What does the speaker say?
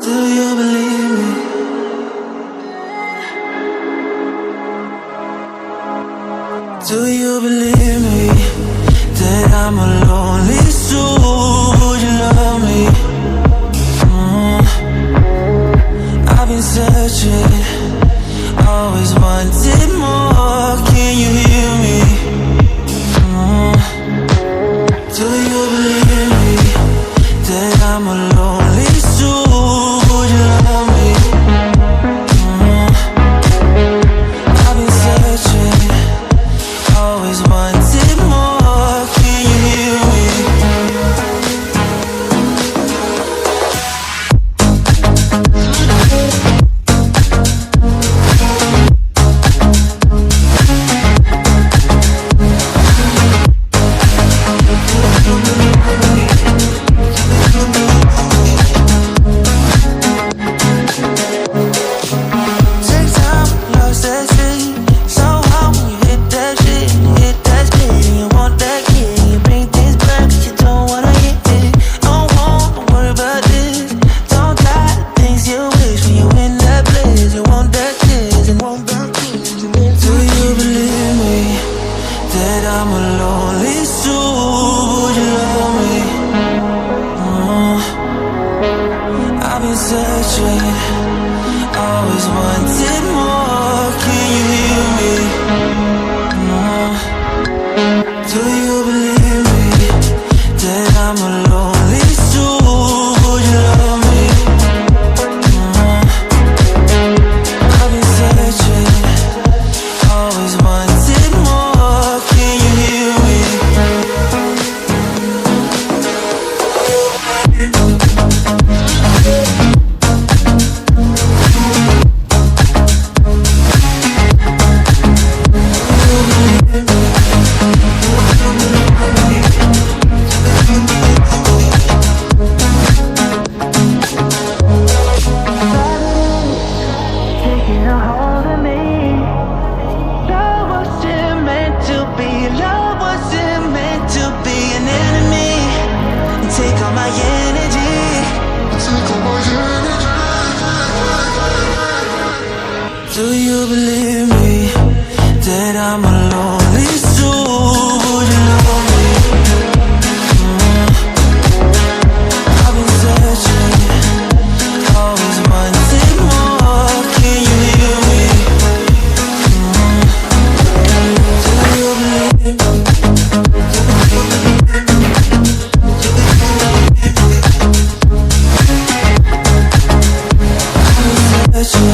Do you believe me? Do you believe me that I'm a lonely soul? Would you love me? I've been searching, always wanted more. Can you hear me? Do you believe me that I'm a lonely soul? Would you love me? I've been searching, always wanted more. Can you hear me? Take time, lost that shit. So hard when you hit that shit. Hit that split and you want that kid. You bring things back 'cause you don't wanna hit it. Don't worry about this. Don't die, things you wish when you in that place. You want that kiss and want that kiss. Do you believe me that I'm a lonely soul? Would you love me? I've been searching, always wanted more. Can you hear me? Do you believe me that I'm a lonely soul? Would you love me? I've been searching, always wanted more. Can you hear me? Taking a hold of me. Love wasn't meant to be. Love wasn't meant to be an enemy. You take all my energy. Do you believe me that I'm a lonely soul? Would you love me? I've been searching, always wanted more. Can you hear me? Do you believe me? I've been searching,